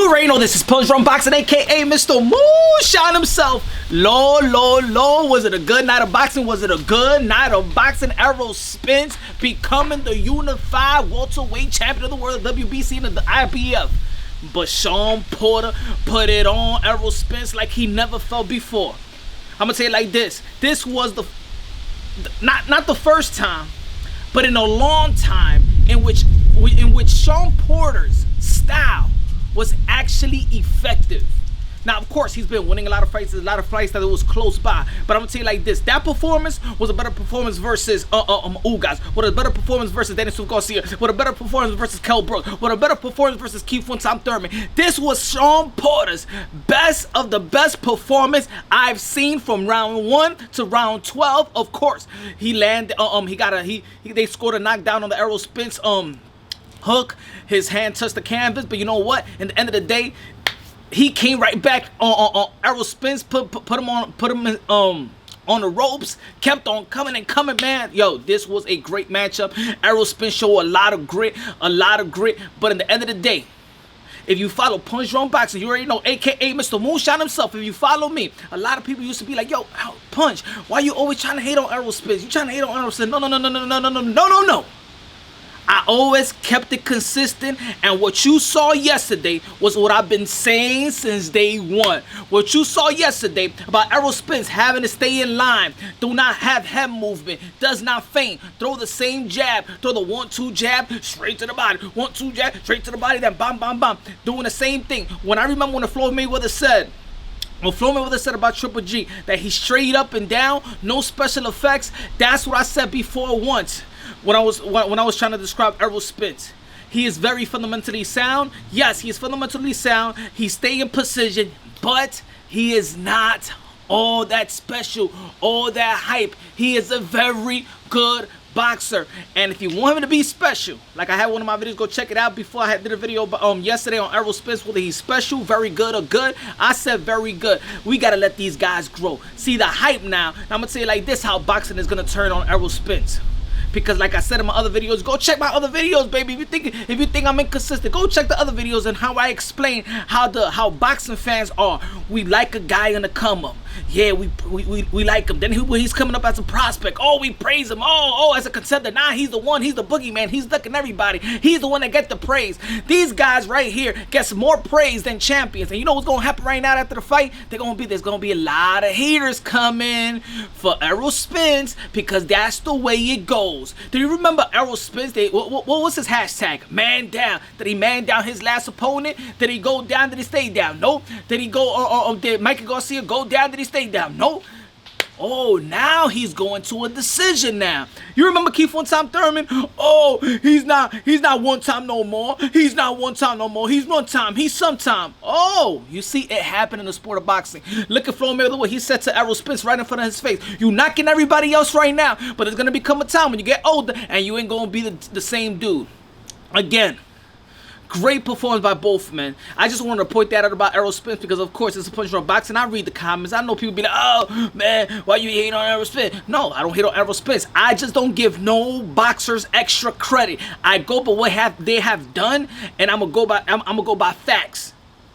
You already know this is Punch Drunk Boxing, aka Mr. Moonshine himself. Lord, was it a good night of boxing? Was it a good night of boxing? Errol Spence becoming the unified welterweight champion of the world, WBC and the IBF. But Shawn Porter put it on Errol Spence like he never felt before. I'm gonna say it like this. This was the not the first time, but in a long time in which Shawn Porter's style was actually effective. Now, of course, he's been winning a lot of fights. There's a lot of fights that it was close by. But I'm gonna tell you like this: that performance was a better performance versus Ugas. What a better performance versus Dennis Garcia. What a better performance versus Kell Brook. What a better performance versus Keith Tom Thurman. This was Shawn Porter's best of the best performance I've seen from round 1 to round 12. Of course, he landed. They scored a knockdown on the Errol Spence hook. His hand touched the canvas, but you know what? In the end of the day, he came right back on Errol Spence, put him on the ropes, kept on coming, man. Yo, this was a great matchup. Errol Spence showed a lot of grit, but in the end of the day, if you follow Punch Drunk Boxing, you already know, aka Mr. Moonshine himself. If you follow me, a lot of people used to be like, yo, Punch, why you always trying to hate on Errol Spence? You trying to hate on Errol Spence? No. I always kept it consistent, and what you saw yesterday was what I've been saying since day one. What you saw yesterday about Errol Spence having to stay in line, do not have head movement, does not feint, throw the same jab, throw the 1-2 jab straight to the body, 1-2 jab straight to the body, then bam, doing the same thing. When I remember when the Floyd Mayweather said, about Triple G, that he's straight up and down, no special effects, that's what I said before once. When I was trying to describe Errol Spence, he is very fundamentally sound. Yes, he is fundamentally sound. He stay in position, but he is not all that special, all that hype. He is a very good boxer, and if you want him to be special, like I had one of my videos, go check it out before I did a video yesterday on Errol Spence, whether he's special, very good, or good. I said very good. We gotta let these guys grow. See the hype now. I'm gonna tell you like this: how boxing is gonna turn on Errol Spence. Because like I said in my other videos, go check my other videos, baby. If you think I'm inconsistent, go check the other videos and how I explain how boxing fans are. We like a guy in the come up. Yeah, we like him. Then when he's coming up as a prospect, oh, we praise him. Oh, as a contender, nah, he's the one. He's the boogeyman. He's ducking everybody. He's the one that gets the praise. These guys right here gets more praise than champions. And you know what's gonna happen right now after the fight? There's gonna be a lot of haters coming for Errol Spence, because that's the way it goes. Do you remember Errol Spence? What was his hashtag? Man down. Did he man down his last opponent? Did he go down? Did he stay down? No. Did he go? Did Mikey Garcia go down? Did he stay down? No. Oh, now he's going to a decision now. You remember Keith Tom Thurman? Oh, he's not one time no more. He's not one time no more. He's one time. He's sometime. Oh, you see it happen in the sport of boxing. Look at Floyd Mayweather, what he said to Errol Spence right in front of his face. You knocking everybody else right now, but there's going to become a time when you get older and you ain't going to be the same dude. Again, great performance by both men. I just wanted to point that out about Errol Spence because, of course, it's a Punch Drunk Boxing. I read the comments. I know people be like, oh, man, why you hating on Errol Spence? No, I don't hate on Errol Spence. I just don't give no boxers extra credit. I go by what they have done, and I'm gonna go by facts.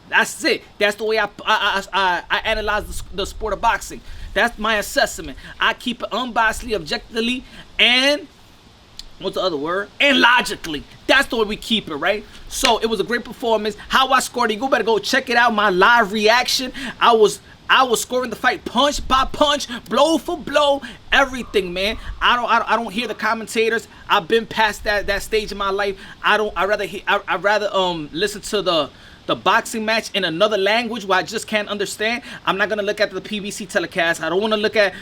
That's it. That's the way I analyze the sport of boxing. That's my assessment. I keep it unbiasedly, objectively, and what's the other word? And logically. That's the way we keep it, right? So it was a great performance. How I scored it, you better go check it out. My live reaction. I was scoring the fight punch by punch, blow for blow, everything, man. I don't hear the commentators. I've been past that stage in my life. I'd rather listen to the boxing match in another language where I just can't understand. I'm not gonna look at the PBC telecast. I don't want to look at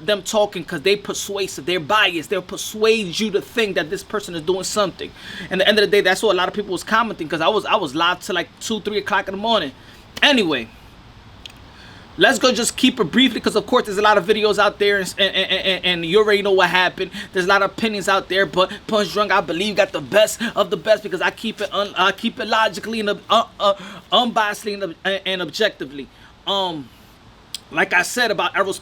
them talking, because they're persuasive, they're biased, they'll persuade you to think that this person is doing something. And at the end of the day, that's what a lot of people was commenting, because I was live till like 2-3 o'clock in the morning. Anyway, let's go just keep it briefly, because of course there's a lot of videos out there, and you already know what happened. There's a lot of opinions out there, but Punch Drunk, I believe, got the best of the best, because I keep it logically and unbiasedly and objectively. Like I said about Errol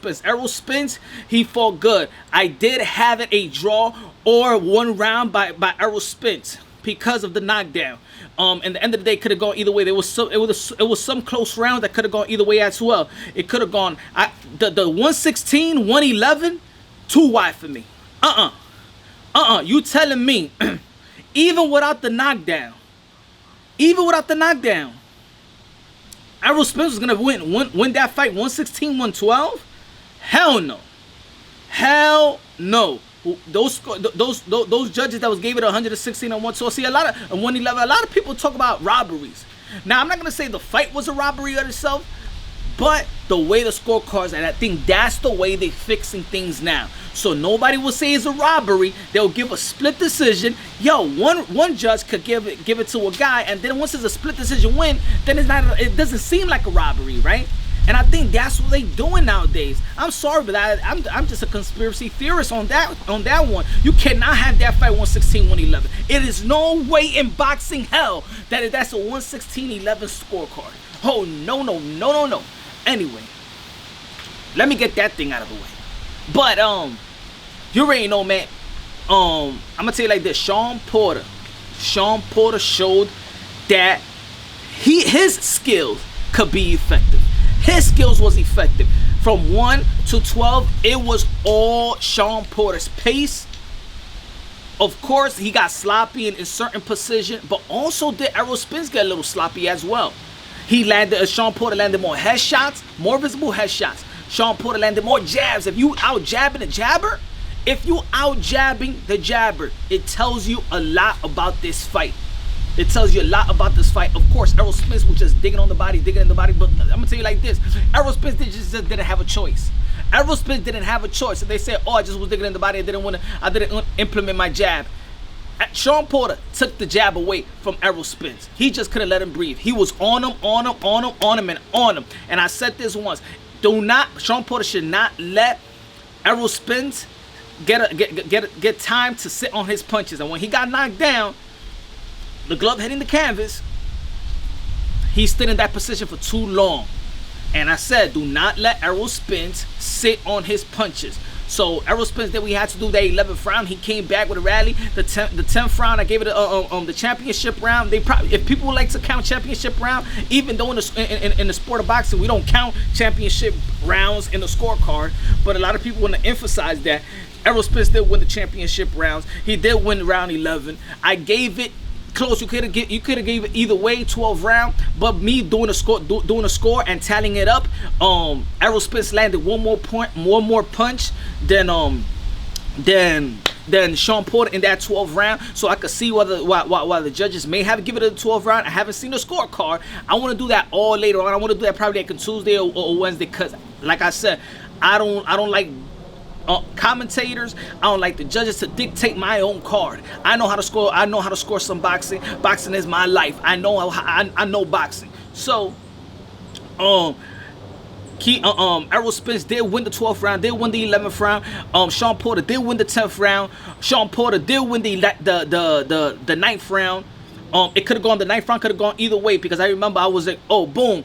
Spence, he fought good. I did have it a draw or one round by Errol Spence. because of the knockdown. And the end of the day could have gone either way. It was some close rounds that could have gone either way as well. It could have gone the 116, 111, too wide for me. You telling me even without the knockdown, Errol Spence was gonna win that fight 116, 112? Hell no. Hell no. Those judges that was gave it 116 and 112. See, a lot of 111. A lot of people talk about robberies. Now, I'm not gonna say the fight was a robbery of itself, but the way the scorecards, and I think that's the way they fixing things now. So nobody will say it's a robbery. They'll give a split decision. Yo, one judge could give it to a guy, and then once it's a split decision win, then it doesn't seem like a robbery, right? And I think that's what they doing nowadays. I'm sorry, but I'm just a conspiracy theorist on that one. You cannot have that fight 116, 111. It is no way in boxing hell that's a 116, 11 scorecard. Oh, no. Anyway, let me get that thing out of the way. But you already know, man. I'm gonna tell you like this: Shawn Porter showed that his skills could be effective. His skills was effective. From 1 to 12, it was all Shawn Porter's pace. Of course, he got sloppy in certain position, but also did Errol Spence get a little sloppy as well. Shawn Porter landed more headshots, more visible headshots. Shawn Porter landed more jabs. If you out jabbing the jabber, it tells you a lot about this fight. It tells you a lot about this fight. Of course, Errol Spence was just digging in the body, but I'm gonna tell you like this: Errol Spence just didn't have a choice. Errol Spence didn't have a choice. And they said, "Oh, I just was digging in the body. I didn't implement my jab." Shawn Porter took the jab away from Errol Spence. He just couldn't let him breathe. He was on him. And I said this once: Shawn Porter should not let Errol Spence get time to sit on his punches. And when he got knocked down, the glove hitting the canvas, he stood in that position for too long. And I said, do not let Errol Spence sit on his punches. So Errol Spence, that we had to do that 11th round. He came back with a rally. The 10th round, I gave it the championship round. If people would like to count championship round, even though in the sport of boxing we don't count championship rounds in the scorecard, but a lot of people want to emphasize that Errol Spence did win the championship rounds. He did win round 11. I gave it close. You could have gave it either way, 12 round. But me doing a score and tallying it up, Errol Spence landed one more punch than Shawn Porter in that 12th round. So I could see why the judges may have given it a 12th round. I haven't seen the scorecard. I want to do that all later on. I want to do that probably like on Tuesday or Wednesday, because like I said, I don't like commentators. I don't like the judges to dictate my own card. I know how to score. I know how to score some boxing. Boxing is my life. I know boxing. So, Errol Spence did win the 12th round. Did win the 11th round. Shawn Porter did win the 10th round. Shawn Porter did win the 9th round. It could have gone. The 9th round could have gone either way, because I remember I was like, oh boom.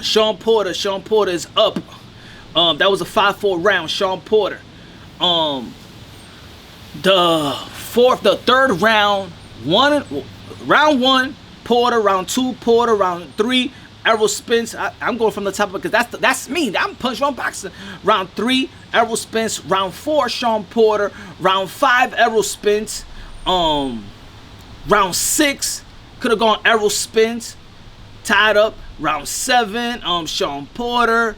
Shawn Porter is up. That was a 5-4 round, Shawn Porter. The third round, round 1, Porter. Round 2, Porter. Round 3, Errol Spence. I'm going from the top of it, because that's me. I'm punch on boxing. Round 3, Errol Spence. Round 4, Shawn Porter. Round 5, Errol Spence. Round 6 could have gone Errol Spence, tied up. Round 7, Shawn Porter.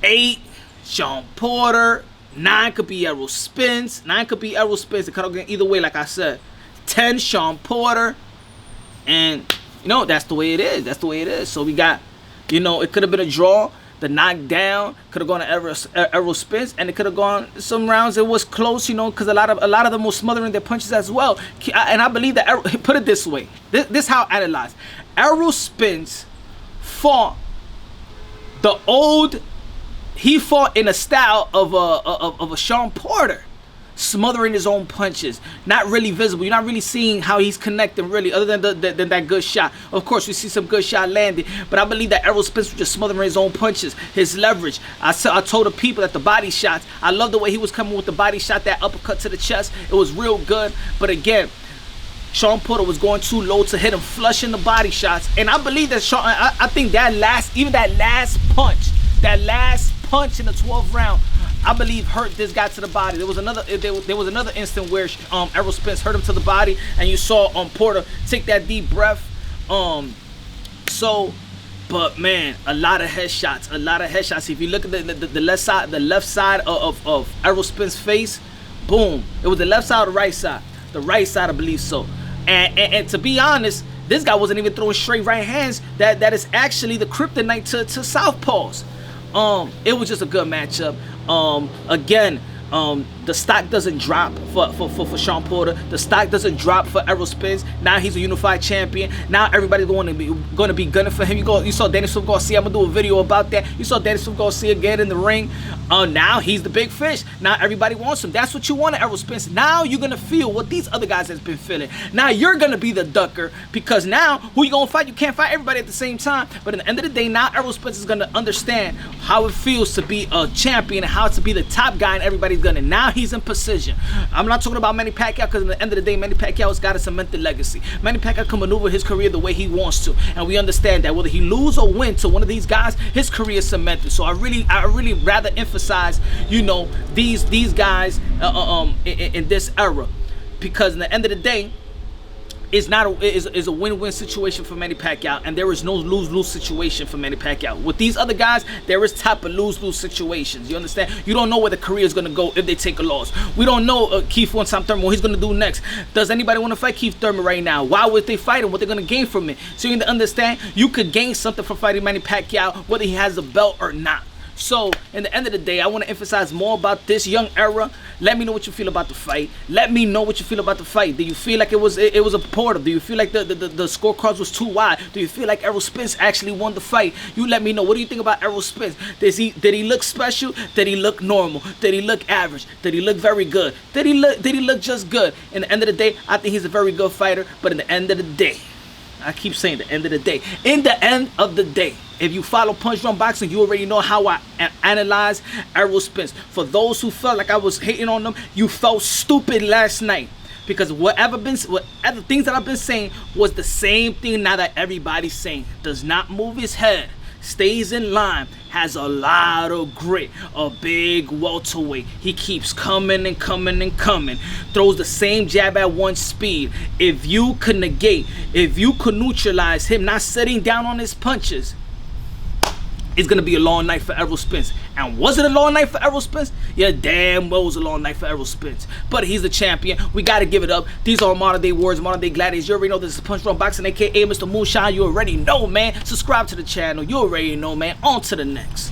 8, Shawn Porter. 9 could be Errol Spence. It could have gone either way, like I said. 10, Shawn Porter. And, that's the way it is. So we got, it could have been a draw. The knockdown could have gone to Errol Spence, and it could have gone some rounds. It was close, because a lot of them were smothering their punches as well. And I believe that put it this way. This is how I analyze. Errol Spence fought He fought in a style of a Shawn Porter. smothering his own punches, not really visible. You're not really seeing how he's connecting, really, other than that good shot. Of course, we see some good shot landing, but I believe that Errol Spence was just smothering his own punches, his leverage. I told the people that the body shots, I love the way he was coming with the body shot, that uppercut to the chest. It was real good, but again, Shawn Porter was going too low to hit him flush in the body shots, and I believe that I think that last punch in the 12th round, I believe hurt this guy to the body. There was another instant where Errol Spence hurt him to the body, and you saw Porter take that deep breath. But man, a lot of headshots. If you look at the left side of Errol Spence's face, boom. It was the left side or the right side? The right side, I believe so. And to be honest, this guy wasn't even throwing straight right hands. That is actually the kryptonite to southpaws. It was just a good matchup. Again, the stock doesn't drop for Shawn Porter. The stock doesn't drop for Errol Spence. Now he's a unified champion. Now everybody's going to be gunning for him. You saw Danny Swift Garcia. I'm gonna do a video about that. You saw Danny Swift Garcia get in the ring. Now he's the big fish. Now everybody wants him. That's what you want, Errol Spence. Now you're gonna feel what these other guys has been feeling. Now you're gonna be the ducker, because now who you gonna fight? You can't fight everybody at the same time. But at the end of the day, now Errol Spence is gonna understand how it feels to be a champion and how to be the top guy, and everybody's gonna. Now he's in position. I'm not talking about Manny Pacquiao, because at the end of the day, Manny Pacquiao's got a cemented legacy. Manny Pacquiao can maneuver his career the way he wants to, and we understand that whether he lose or win to one of these guys, his career is cemented. So I really rather emphasize, these guys in this era, because in the end of the day, it's a win-win situation for Manny Pacquiao, and there is no lose-lose situation for Manny Pacquiao. With these other guys, there is type of lose-lose situations. You understand? You don't know where the career is going to go if they take a loss. We don't know Keith Thurman, what he's going to do next. Does anybody want to fight Keith Thurman right now? Why would they fight him? What they're going to gain from it? So you need to understand, you could gain something from fighting Manny Pacquiao, whether he has a belt or not. So, in the end of the day, I want to emphasize more about this young era. Let me know what you feel about the fight. Let me know what you feel about the fight. Do you feel like it was a portal? Do you feel like the scorecards was too wide? Do you feel like Errol Spence actually won the fight? You let me know. What do you think about Errol Spence? Did he look special? Did he look normal? Did he look average? Did he look very good? Did he look just good? In the end of the day, I think he's a very good fighter. But in the end of the day, I keep saying the end of the day. In the end of the day, if you follow Punch Drunk Boxing, you already know how I analyze Errol Spence. For those who felt like I was hating on them, you felt stupid last night. Because whatever things that I've been saying was the same thing now that everybody's saying. Does not move his head. Stays in line, has a lot of grit, a big welterweight. He keeps coming and coming and coming. Throws the same jab at one speed. If you could neutralize him not sitting down on his punches, it's going to be a long night for Errol Spence. And was it a long night for Errol Spence? Yeah, damn well it was a long night for Errol Spence. But he's the champion. We got to give it up. These are modern day warriors, modern day gladiators. You already know this is Punch Drunk Boxing, a.k.a. Mr. Moonshine. You already know, man. Subscribe to the channel. You already know, man. On to the next.